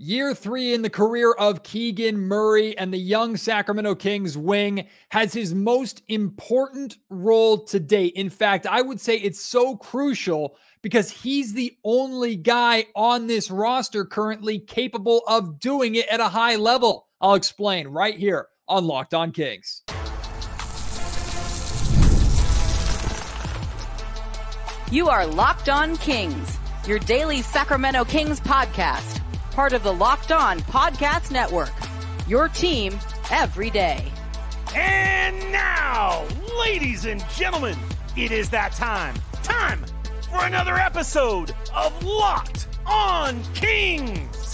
Year 3 in the career of Keegan Murray, and the young Sacramento Kings wing has his most important role to date. In fact, I would say it's so crucial because he's the only guy on this roster currently capable of doing it at a high level. I'll explain right here on Locked On Kings. You are Locked On Kings, your daily Sacramento Kings podcast. Part of the Locked On Podcast Network, your team every day. And now, ladies and gentlemen, it is that time for another episode of Locked On Kings.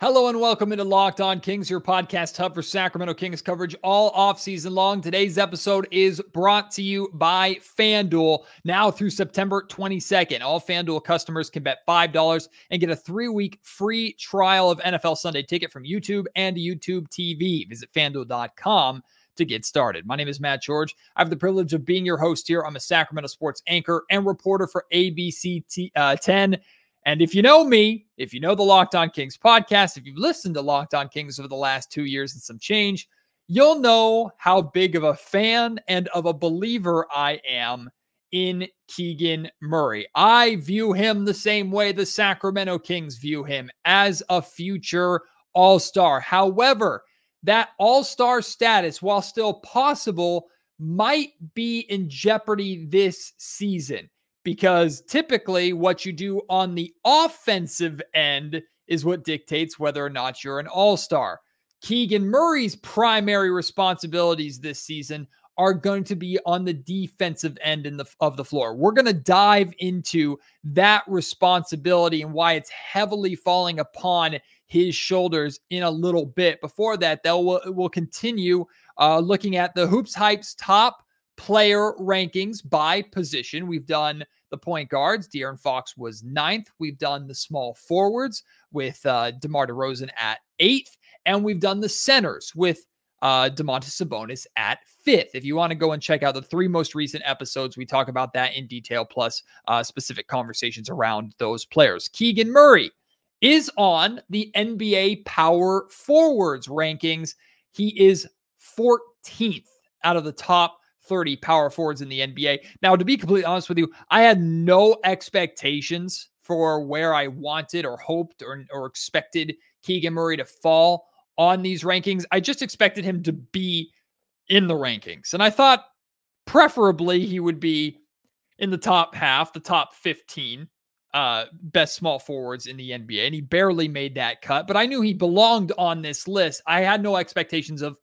Hello and welcome into Locked On Kings, your podcast hub for Sacramento Kings coverage all offseason long. Today's episode is brought to you by FanDuel. Now through September 22nd, all FanDuel customers can bet $5 and get a 3-week free trial of NFL Sunday Ticket from YouTube and YouTube TV. Visit FanDuel.com to get started. My name is Matt George. I have the privilege of being your host here. I'm a Sacramento sports anchor and reporter for ABC 10. And if you know me, if you know the Locked On Kings podcast, if you've listened to Locked On Kings over the last 2 years and some change, you'll know how big of a fan and of a believer I am in Keegan Murray. I view him the same way the Sacramento Kings view him, as a future all-star. However, that all-star status, while still possible, might be in jeopardy this season. Because typically what you do on the offensive end is what dictates whether or not you're an all-star. Keegan Murray's primary responsibilities this season are going to be on the defensive end of the floor. We're going to dive into that responsibility and why it's heavily falling upon his shoulders in a little bit. Before that, we'll continue looking at the Hoops Hype's top player rankings by position. We've done the point guards. De'Aaron Fox was 9th. We've done the small forwards with DeMar DeRozan at 8th. And we've done the centers with Domantas Sabonis at 5th. If you want to go and check out the 3 most recent episodes, we talk about that in detail, plus specific conversations around those players. Keegan Murray is on the NBA power forwards rankings. He is 14th out of the top 30 power forwards in the NBA. Now, to be completely honest with you, I had no expectations for where I wanted or hoped or expected Keegan Murray to fall on these rankings. I just expected him to be in the rankings. And I thought preferably he would be in the top half, the top 15 best small forwards in the NBA. And he barely made that cut, but I knew he belonged on this list. I had no expectations of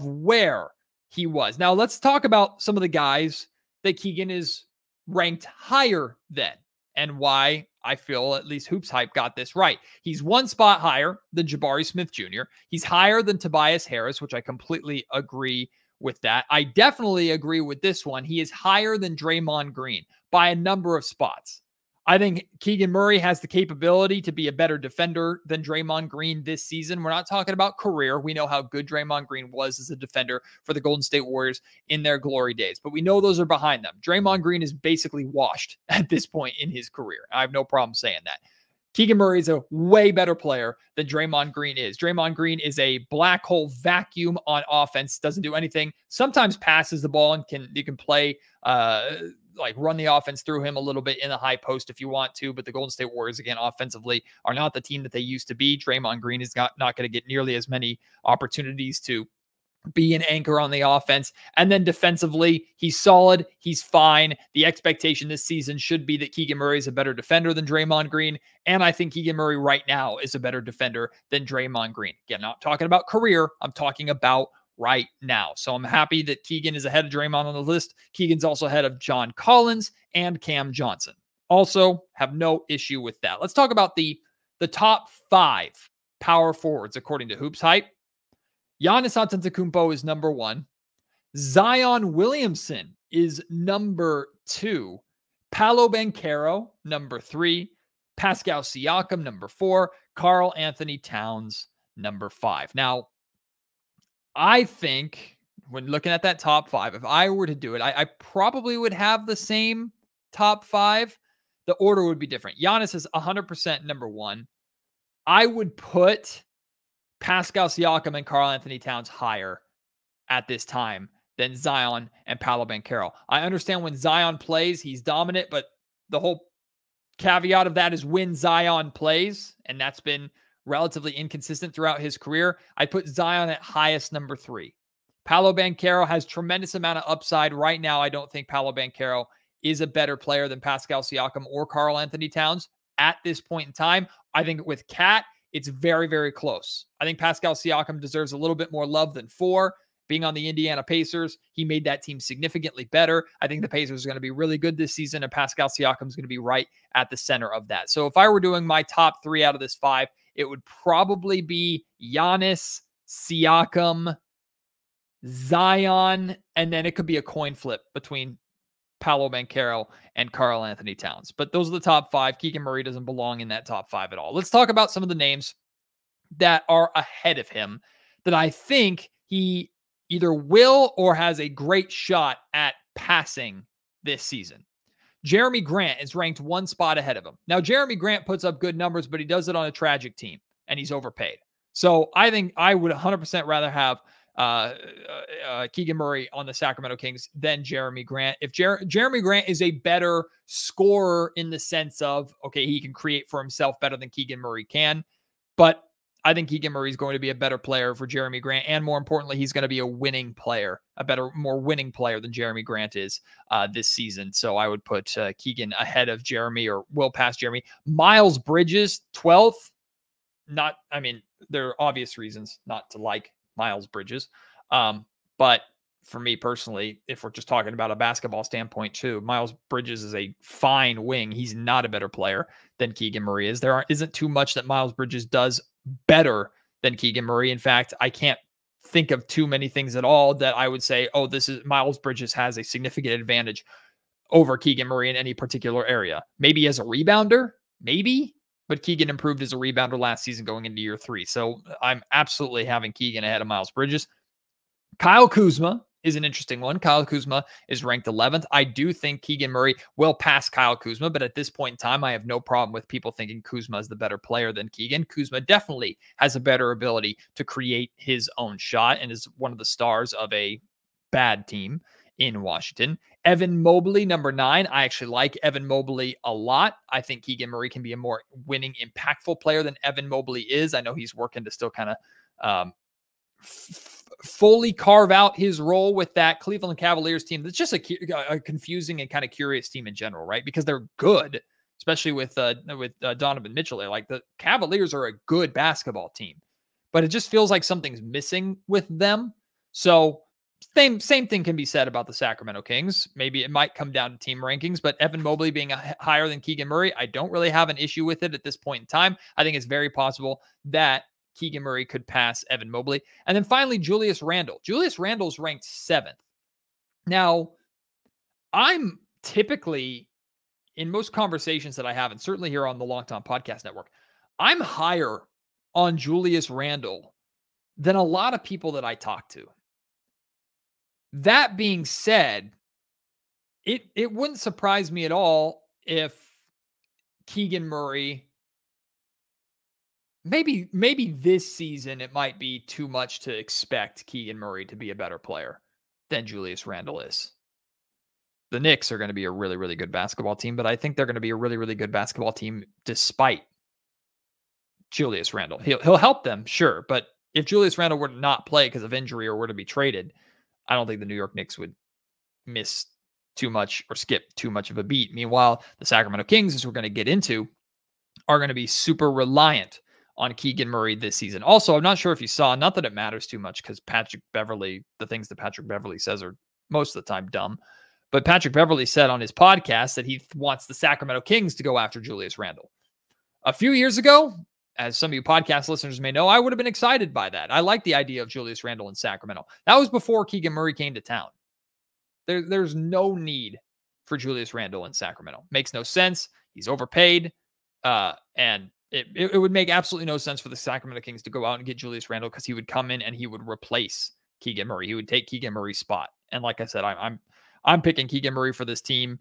where he was. Now let's talk about some of the guys that Keegan is ranked higher than and why I feel at least Hoops Hype got this right. He's 1 spot higher than Jabari Smith Jr. He's higher than Tobias Harris, which I completely agree with that. I definitely agree with this one. He is higher than Draymond Green by a number of spots. I think Keegan Murray has the capability to be a better defender than Draymond Green this season. We're not talking about career. We know how good Draymond Green was as a defender for the Golden State Warriors in their glory days, but we know those are behind them. Draymond Green is basically washed at this point in his career. I have no problem saying that. Keegan Murray is a way better player than Draymond Green is. Draymond Green is a black hole vacuum on offense, doesn't do anything, sometimes passes the ball and you can play run the offense through him a little bit in the high post if you want to, but the Golden State Warriors, again, offensively are not the team that they used to be. Draymond Green is not going to get nearly as many opportunities to be an anchor on the offense. And then defensively, he's solid. He's fine. The expectation this season should be that Keegan Murray is a better defender than Draymond Green. And I think Keegan Murray right now is a better defender than Draymond Green. Again, not talking about career. I'm talking about right now. So I'm happy that Keegan is ahead of Draymond on the list. Keegan's also ahead of John Collins and Cam Johnson. Also have no issue with that. Let's talk about the top 5 power forwards according to Hoops Hype. Giannis Antetokounmpo is number 1. Zion Williamson is number 2. Paolo Banchero, number 3. Pascal Siakam, number 4. Karl Anthony Towns, number 5. Now, I think when looking at that top 5, if I were to do it, I probably would have the same top 5. The order would be different. Giannis is 100% number 1. I would put Pascal Siakam and Karl Anthony Towns higher at this time than Zion and Paolo Banchero. I understand when Zion plays, he's dominant, but the whole caveat of that is when Zion plays, and that's been relatively inconsistent throughout his career. I put Zion at highest number 3. Paolo Banchero has tremendous amount of upside. Right now, I don't think Paolo Banchero is a better player than Pascal Siakam or Karl Anthony Towns at this point in time. I think with Kat, it's very, very close. I think Pascal Siakam deserves a little bit more love than 4. Being on the Indiana Pacers, he made that team significantly better. I think the Pacers are going to be really good this season, and Pascal Siakam is going to be right at the center of that. So if I were doing my top 3 out of this 5, it would probably be Giannis, Siakam, Zion, and then it could be a coin flip between Paolo Banchero and Karl Anthony Towns. But those are the top 5. Keegan Murray doesn't belong in that top 5 at all. Let's talk about some of the names that are ahead of him that I think he either will or has a great shot at passing this season. Jeremy Grant is ranked 1 spot ahead of him. Now, Jeremy Grant puts up good numbers, but he does it on a tragic team, and he's overpaid. So I think I would 100% rather have Keegan Murray on the Sacramento Kings than Jeremy Grant. If Jeremy Grant is a better scorer in the sense of, okay, he can create for himself better than Keegan Murray can, but I think Keegan Murray is going to be a better player for Jeremy Grant. And more importantly, he's going to be a winning player, more winning player than Jeremy Grant is this season. So I would put Keegan ahead of Jeremy, or will pass Jeremy. Miles Bridges, 12th. There are obvious reasons not to like Miles Bridges. But for me personally, if we're just talking about a basketball standpoint too, Miles Bridges is a fine wing. He's not a better player than Keegan Murray is. There isn't too much that Miles Bridges does better than Keegan Murray. In fact, I can't think of too many things at all that I would say, oh, Miles Bridges has a significant advantage over Keegan Murray in any particular area. Maybe as a rebounder, maybe, but Keegan improved as a rebounder last season going into year 3. So I'm absolutely having Keegan ahead of Miles Bridges. Kyle Kuzma is an interesting one. Kyle Kuzma is ranked 11th. I do think Keegan Murray will pass Kyle Kuzma, but at this point in time, I have no problem with people thinking Kuzma is the better player than Keegan. Kuzma definitely has a better ability to create his own shot and is one of the stars of a bad team in Washington. Evan Mobley, number 9. I actually like Evan Mobley a lot. I think Keegan Murray can be a more winning, impactful player than Evan Mobley is. I know he's working to still kind of fully carve out his role with that Cleveland Cavaliers team. That's just a confusing and kind of curious team in general, right? Because they're good, especially with Donovan Mitchell. Like, the Cavaliers are a good basketball team, but it just feels like something's missing with them. So same thing can be said about the Sacramento Kings. Maybe it might come down to team rankings, but Evan Mobley being higher than Keegan Murray, I don't really have an issue with it at this point in time. I think it's very possible that Keegan Murray could pass Evan Mobley. And then finally, Julius Randle. Julius Randle's ranked 7th. Now, I'm typically, in most conversations that I have, and certainly here on the Locked On Podcast Network, I'm higher on Julius Randle than a lot of people that I talk to. That being said, it wouldn't surprise me at all if Keegan Murray, maybe this season, it might be too much to expect Keegan Murray to be a better player than Julius Randle is. The Knicks are going to be a really, really good basketball team, but I think they're going to be a really, really good basketball team despite Julius Randle. He'll help them, sure, but if Julius Randle were to not play because of injury or were to be traded, I don't think the New York Knicks would miss too much or skip too much of a beat. Meanwhile, the Sacramento Kings, as we're going to get into, are going to be super reliant on Keegan Murray this season. Also, I'm not sure if you saw, not that it matters too much because the things that Patrick Beverley says are most of the time dumb, but Patrick Beverley said on his podcast that he wants the Sacramento Kings to go after Julius Randle. A few years ago, as some of you podcast listeners may know, I would have been excited by that. I like the idea of Julius Randle in Sacramento. That was before Keegan Murray came to town. There's no need for Julius Randle in Sacramento. Makes no sense. He's overpaid. And it would make absolutely no sense for the Sacramento Kings to go out and get Julius Randle because he would come in and he would replace Keegan Murray. He would take Keegan Murray's spot. And like I said, I'm picking Keegan Murray for this team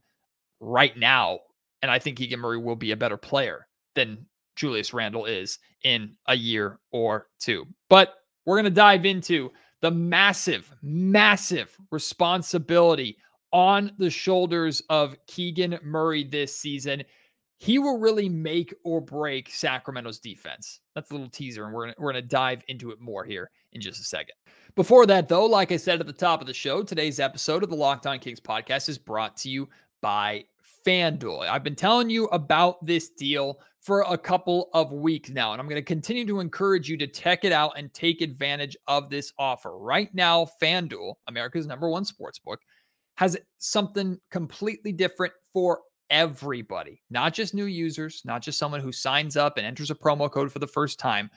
right now. And I think Keegan Murray will be a better player than Julius Randle is in a year or two. But we're going to dive into the massive, massive responsibility on the shoulders of Keegan Murray this season. He will really make or break Sacramento's defense. That's a little teaser, and we're going to dive into it more here in just a second. Before that, though, like I said at the top of the show, today's episode of the Locked On Kings podcast is brought to you by FanDuel. I've been telling you about this deal for a couple of weeks now, and I'm going to continue to encourage you to check it out and take advantage of this offer. Right now, FanDuel, America's #1 sportsbook, has something completely different for everybody, not just new users, not just someone who signs up and enters a promo code for the first time.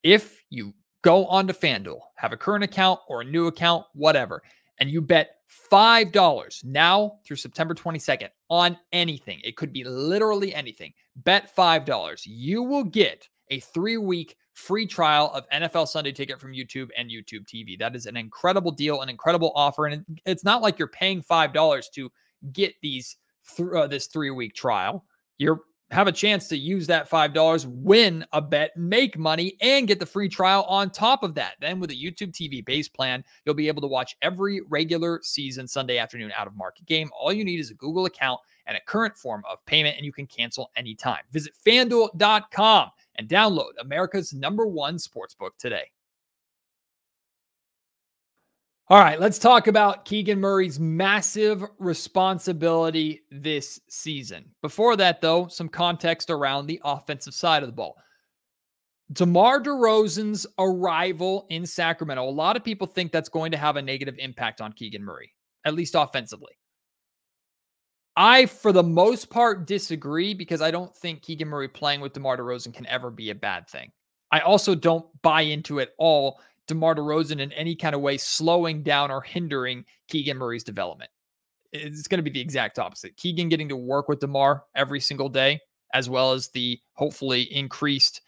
If you go onto FanDuel, have a current account or a new account, whatever, and you bet $5 now through September 22nd on anything, it could be literally anything, bet $5, you will get a 3-week free trial of NFL Sunday Ticket from YouTube and YouTube TV. That is an incredible deal, an incredible offer, and it's not like you're paying $5 to get this 3-week trial. You have a chance to use that $5, win a bet, make money, and get the free trial on top of that. Then with a YouTube TV base plan, you'll be able to watch every regular season Sunday afternoon out of market game. All you need is a Google account and a current form of payment, and you can cancel anytime. Visit FanDuel.com and download America's #1 sportsbook today. All right, let's talk about Keegan Murray's massive responsibility this season. Before that, though, some context around the offensive side of the ball. DeMar DeRozan's arrival in Sacramento, a lot of people think that's going to have a negative impact on Keegan Murray, at least offensively. I, for the most part, disagree because I don't think Keegan Murray playing with DeMar DeRozan can ever be a bad thing. I also don't buy into it all DeMar DeRozan in any kind of way slowing down or hindering Keegan Murray's development. It's going to be the exact opposite. Keegan getting to work with DeMar every single day, as well as the hopefully increased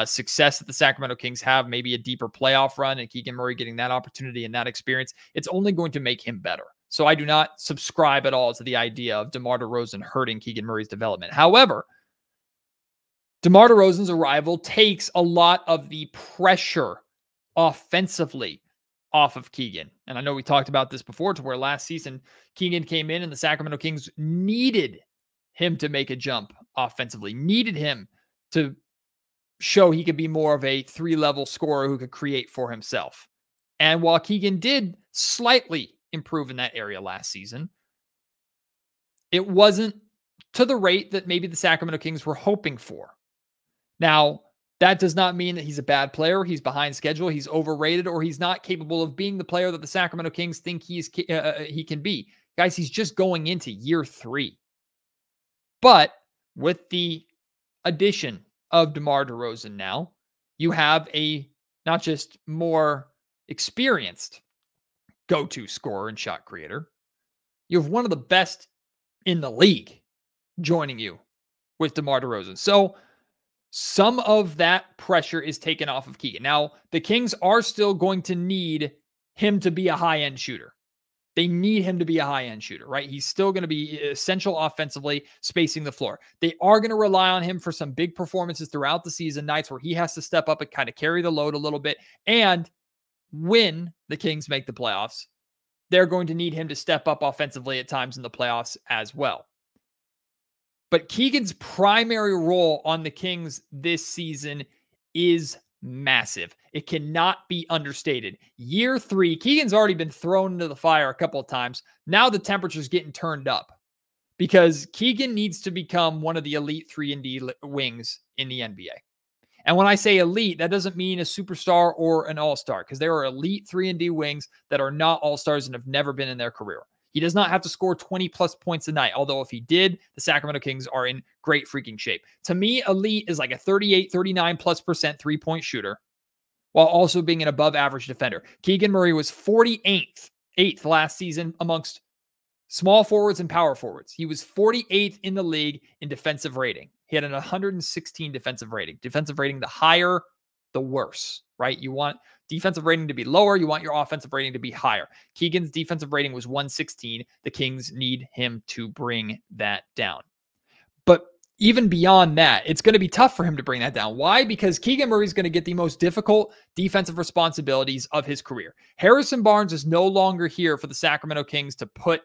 success that the Sacramento Kings have, maybe a deeper playoff run, and Keegan Murray getting that opportunity and that experience, it's only going to make him better. So I do not subscribe at all to the idea of DeMar DeRozan hurting Keegan Murray's development. However, DeMar DeRozan's arrival takes a lot of the pressure offensively off of Keegan. And I know we talked about this before, to where last season Keegan came in and the Sacramento Kings needed him to make a jump offensively, needed him to show he could be more of a 3-level scorer who could create for himself. And while Keegan did slightly improve in that area last season, it wasn't to the rate that maybe the Sacramento Kings were hoping for. Now, that does not mean that he's a bad player, he's behind schedule, he's overrated, or he's not capable of being the player that the Sacramento Kings think he can be. Guys, he's just going into year 3. But with the addition of DeMar DeRozan now, you have a not just more experienced go-to scorer and shot creator, you have one of the best in the league joining you with DeMar DeRozan. So some of that pressure is taken off of Keegan. Now, the Kings are still going to need him to be a high-end shooter. They need him to be a high-end shooter, right? He's still going to be essential offensively, spacing the floor. They are going to rely on him for some big performances throughout the season, nights where he has to step up and kind of carry the load a little bit. And when the Kings make the playoffs, they're going to need him to step up offensively at times in the playoffs as well. But Keegan's primary role on the Kings this season is massive. It cannot be understated. Year 3, Keegan's already been thrown into the fire a couple of times. Now the temperature's getting turned up because Keegan needs to become one of the elite 3-and-D wings in the NBA. And when I say elite, that doesn't mean a superstar or an all-star, because there are elite 3-and-D wings that are not all-stars and have never been in their career. He does not have to score 20-plus points a night, although if he did, the Sacramento Kings are in great freaking shape. To me, elite is like a 38, 39+% three-point shooter, while also being an above-average defender. Keegan Murray was 48th last season amongst small forwards and power forwards. He was 48th in the league in defensive rating. He had an 116 defensive rating. Defensive rating, the higher, the worse, right? You want defensive rating to be lower. You want your offensive rating to be higher. Keegan's defensive rating was 116. The Kings need him to bring that down. But even beyond that, it's going to be tough for him to bring that down. Why? Because Keegan Murray is going to get the most difficult defensive responsibilities of his career. Harrison Barnes is no longer here for the Sacramento Kings to put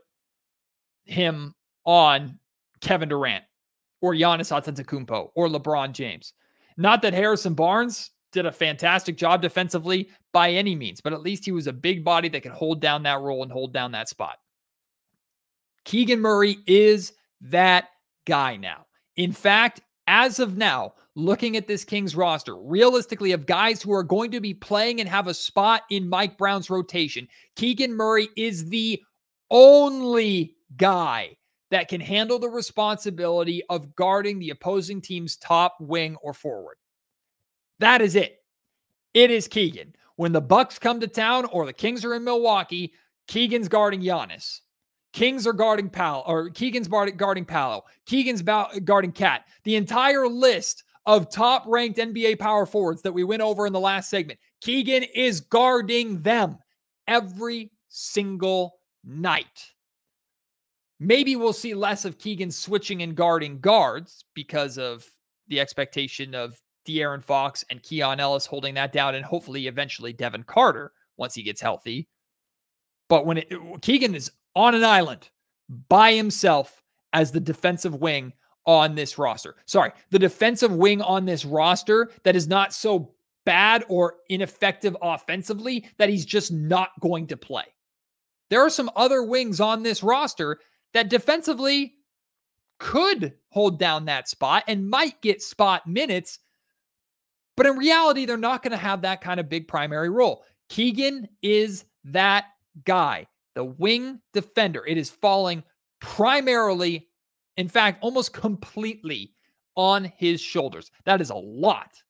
him on Kevin Durant or Giannis Antetokounmpo or LeBron James. Not that Harrison Barnes did a fantastic job defensively by any means, but at least he was a big body that could hold down that role and hold down that spot. Keegan Murray is that guy now. In fact, as of now, looking at this Kings roster, realistically, of guys who are going to be playing and have a spot in Mike Brown's rotation, Keegan Murray is the only guy that can handle the responsibility of guarding the opposing team's top wing or forward. That is it. It is Keegan. When the Bucks come to town or the Kings are in Milwaukee, Keegan's guarding Giannis. Kings are guarding Paolo, or Keegan's guarding Paolo. Keegan's guarding Cat. The entire list of top-ranked NBA power forwards that we went over in the last segment, Keegan is guarding them every single night. Maybe we'll see less of Keegan switching and guarding guards because of the expectation of De'Aaron Fox and Keon Ellis holding that down, and hopefully eventually Devin Carter once he gets healthy. But when Keegan is on an island by himself as the defensive wing on this roster. Sorry, the defensive wing on this roster that is not so bad or ineffective offensively that he's just not going to play. There are some other wings on this roster that defensively could hold down that spot and might get spot minutes, but in reality, they're not going to have that kind of big primary role. Keegan is that guy. The wing defender. It is falling primarily, in fact, almost completely on his shoulders. That is a lot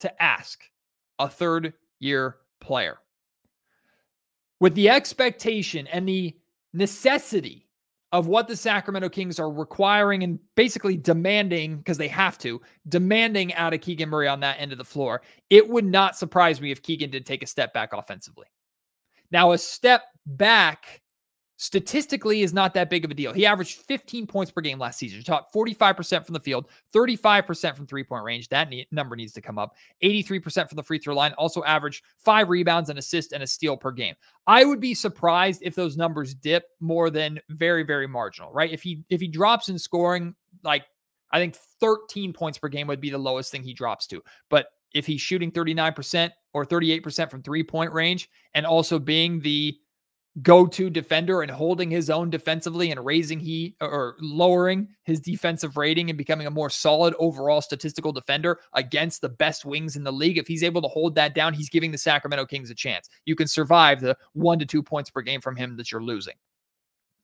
to ask a third-year player. With the expectation and the necessity of what the Sacramento Kings are requiring and basically demanding, because they have to, demanding out of Keegan Murray on that end of the floor, it would not surprise me if Keegan did take a step back offensively. Now, a step back statistically is not that big of a deal. He averaged 15 points per game last season. He shot 45% from the field, 35% from three-point range. That number needs to come up. 83% from the free throw line. Also averaged 5 rebounds, an assist, and a steal per game. I would be surprised if those numbers dip more than very, very marginal, right? If he drops in scoring, like I think 13 points per game would be the lowest thing he drops to. But if he's shooting 39% or 38% from three-point range and also being the go-to defender and holding his own defensively and lowering his defensive rating and becoming a more solid overall statistical defender against the best wings in the league, if he's able to hold that down, he's giving the Sacramento Kings a chance. You can survive the 1 to 2 points per game from him that you're losing.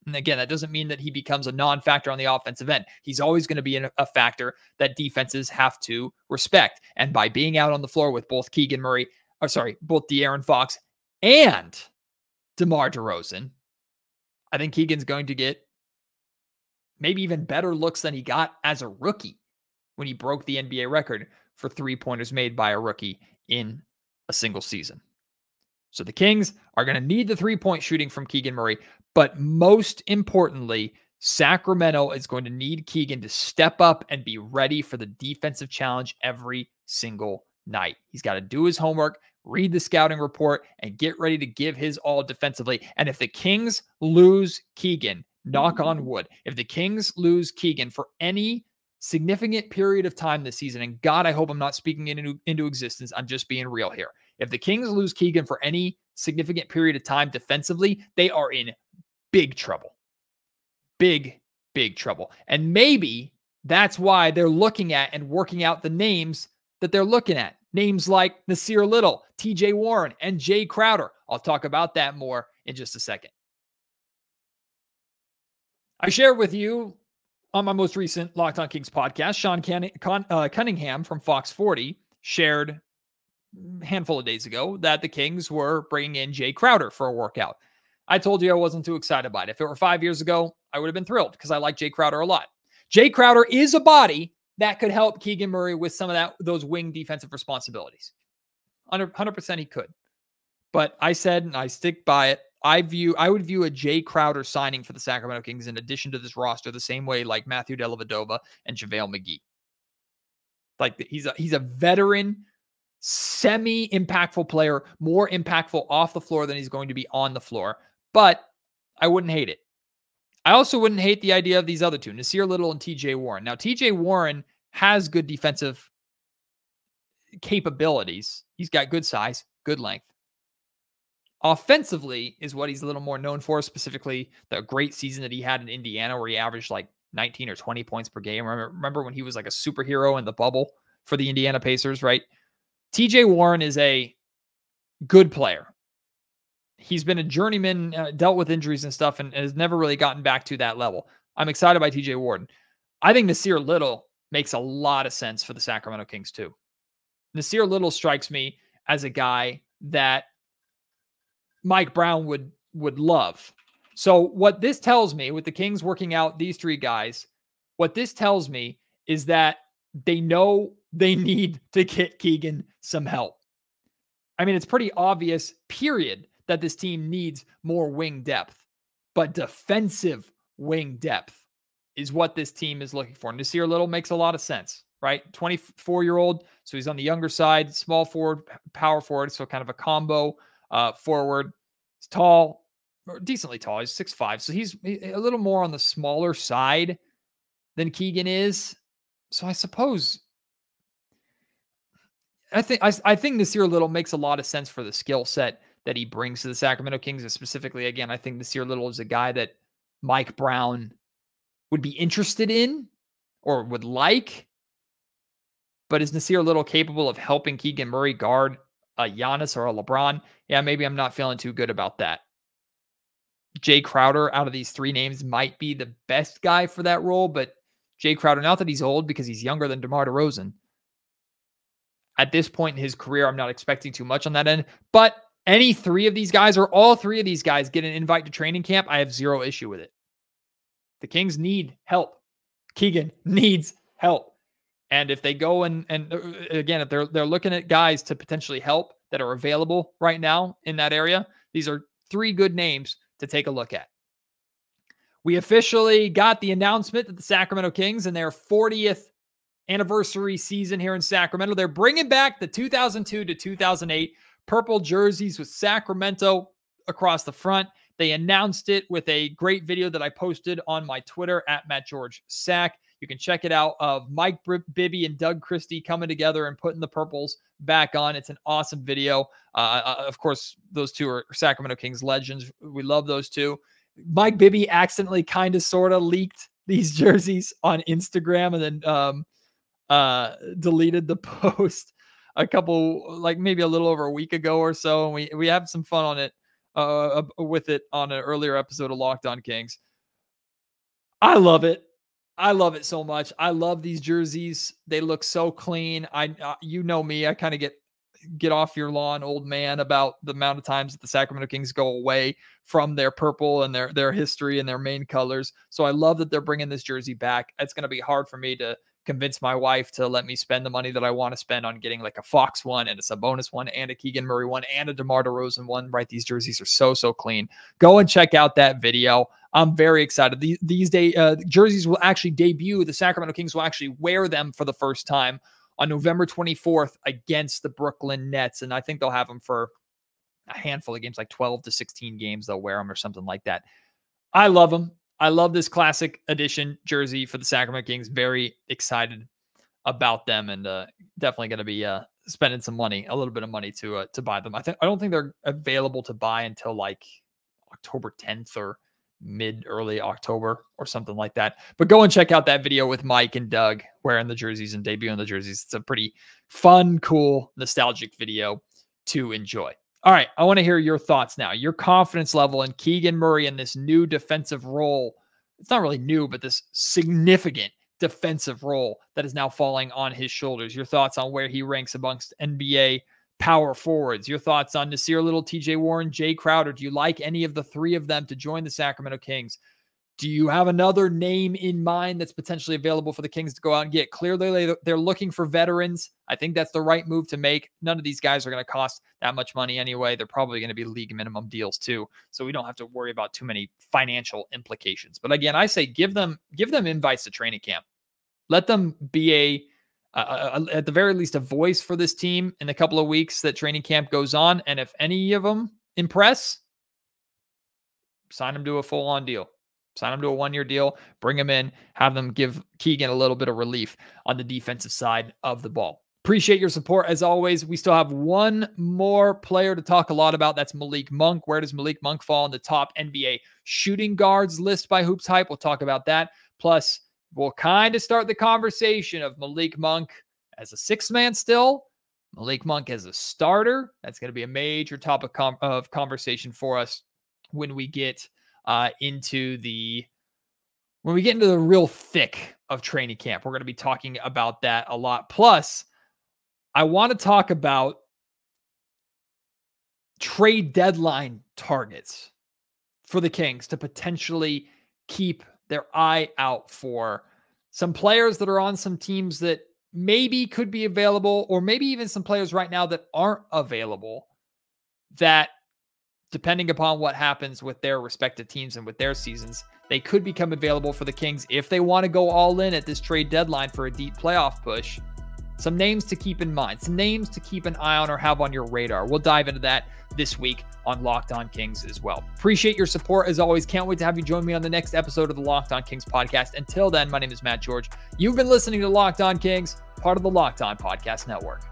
And again, that doesn't mean that he becomes a non-factor on the offensive end. He's always going to be a factor that defenses have to respect. And by being out on the floor with both both De'Aaron Fox and DeMar DeRozan, I think Keegan's going to get maybe even better looks than he got as a rookie when he broke the NBA record for three-pointers made by a rookie in a single season. So the Kings are going to need the three-point shooting from Keegan Murray, but most importantly, Sacramento is going to need Keegan to step up and be ready for the defensive challenge every single night. He's got to do his homework, read the scouting report, and get ready to give his all defensively. And if the Kings lose Keegan, knock on wood, if the Kings lose Keegan for any significant period of time this season, and God, I hope I'm not speaking into existence, I'm just being real here. If the Kings lose Keegan for any significant period of time defensively, they are in big trouble. Big, big trouble. And maybe that's why they're looking at and working out the names that they're looking at. Names like Nasir Little, TJ Warren, and Jay Crowder. I'll talk about that more in just a second. I shared with you on my most recent Locked On Kings podcast, Sean Cunningham from Fox 40 shared a handful of days ago that the Kings were bringing in Jay Crowder for a workout. I told you I wasn't too excited about it. If it were 5 years ago, I would have been thrilled because I like Jay Crowder a lot. Jay Crowder is a body that could help Keegan Murray with some of those wing defensive responsibilities. 100% he could. But I said, and I stick by it, I would view a Jay Crowder signing for the Sacramento Kings in addition to this roster the same way like Matthew Dellavedova and JaVale McGee. Like he's a veteran, semi-impactful player, more impactful off the floor than he's going to be on the floor. But I wouldn't hate it. I also wouldn't hate the idea of these other two, Nasir Little and TJ Warren. Now, TJ Warren has good defensive capabilities. He's got good size, good length. Offensively is what he's a little more known for, specifically the great season that he had in Indiana where he averaged like 19 or 20 points per game. Remember when he was like a superhero in the bubble for the Indiana Pacers, right? TJ Warren is a good player. He's been a journeyman, dealt with injuries and stuff, and has never really gotten back to that level. I'm excited by TJ Warren. I think Nasir Little makes a lot of sense for the Sacramento Kings too. Nasir Little strikes me as a guy that Mike Brown would love. So what this tells me with the Kings working out these three guys, what this tells me is that they know they need to get Keegan some help. I mean, it's pretty obvious, period, that this team needs more wing depth, but defensive wing depth is what this team is looking for. Nasir Little makes a lot of sense, right? 24-year-old, so he's on the younger side, small forward, power forward, so kind of a combo forward. He's tall, or decently tall. He's 6'5", so he's a little more on the smaller side than Keegan is. So I suppose I think Nasir Little makes a lot of sense for the skill set that he brings to the Sacramento Kings. And specifically, again, I think Nasir Little is a guy that Mike Brown would be interested in or would like. But is Nasir Little capable of helping Keegan Murray guard a Giannis or a LeBron? Yeah, maybe I'm not feeling too good about that. Jay Crowder out of these three names might be the best guy for that role, but Jay Crowder, not that he's old because he's younger than DeMar DeRozan. At this point in his career, I'm not expecting too much on that end. But any three of these guys or all three of these guys get an invite to training camp, I have zero issue with it. The Kings need help. Keegan needs help. And if they go and again, if they're looking at guys to potentially help that are available right now in that area, these are three good names to take a look at. We officially got the announcement that the Sacramento Kings in their 40th anniversary season here in Sacramento, they're bringing back the 2002 to 2008 purple jerseys with Sacramento across the front. They announced it with a great video that I posted on my Twitter at @MattGeorgeSac. You can check it out of Mike Bibby and Doug Christie coming together and putting the purples back on. It's an awesome video. Of course, those two are Sacramento Kings legends. We love those two. Mike Bibby accidentally kind of sort of leaked these jerseys on Instagram and then deleted the post a couple, like maybe a little over a week ago or so. And we have some fun on it with it on an earlier episode of Locked On Kings. I love it. I love it so much. I love these jerseys. They look so clean. You know me, I kind of get off your lawn, old man, about the amount of times that the Sacramento Kings go away from their purple and their history and their main colors. So I love that they're bringing this jersey back. It's going to be hard for me to convince my wife to let me spend the money that I want to spend on getting like a Fox one and a Sabonis one and a Keegan Murray one and a DeMar DeRozan one, right? These jerseys are so clean. Go and check out that video. I'm very excited. These jerseys will actually debut. The Sacramento Kings will actually wear them for the first time on November 24th against the Brooklyn Nets. And I think they'll have them for a handful of games, like 12 to 16 games. They'll wear them or something like that. I love them. I love this classic edition jersey for the Sacramento Kings. Very excited about them, and definitely going to be spending some money, a little bit of money to buy them. I don't think they're available to buy until like October 10th or early October or something like that. But go and check out that video with Mike and Doug wearing the jerseys and debuting the jerseys. It's a pretty fun, cool, nostalgic video to enjoy. All right, I want to hear your thoughts now. Your confidence level in Keegan Murray in this new defensive role. It's not really new, but this significant defensive role that is now falling on his shoulders. Your thoughts on where he ranks amongst NBA power forwards. Your thoughts on Nasir Little, TJ Warren, Jay Crowder. Do you like any of the three of them to join the Sacramento Kings? Do you have another name in mind that's potentially available for the Kings to go out and get? Clearly, they're looking for veterans. I think that's the right move to make. None of these guys are going to cost that much money anyway. They're probably going to be league minimum deals too, so we don't have to worry about too many financial implications. But again, I say give them invites to training camp. Let them be at the very least, a voice for this team in the couple of weeks that training camp goes on. And if any of them impress, sign them to a full-on deal. Sign them to a 1-year deal, bring them in, have them give Keegan a little bit of relief on the defensive side of the ball. Appreciate your support. As always, we still have one more player to talk a lot about. That's Malik Monk. Where does Malik Monk fall in the top NBA shooting guards list by Hoops Hype? We'll talk about that. Plus, we'll kind of start the conversation of Malik Monk as a six-man still, Malik Monk as a starter. That's going to be a major topic of conversation for us when we get into the real thick of training camp. We're going to be talking about that a lot. Plus, I want to talk about trade deadline targets for the Kings to potentially keep their eye out for. Some players that are on some teams that maybe could be available, or maybe even some players right now that aren't available, that depending upon what happens with their respective teams and with their seasons, they could become available for the Kings if they want to go all in at this trade deadline for a deep playoff push. Some names to keep in mind, some names to keep an eye on or have on your radar. We'll dive into that this week on Locked On Kings as well. Appreciate your support as always. Can't wait to have you join me on the next episode of the Locked On Kings podcast. Until then, my name is Matt George. You've been listening to Locked On Kings, part of the Locked On Podcast Network.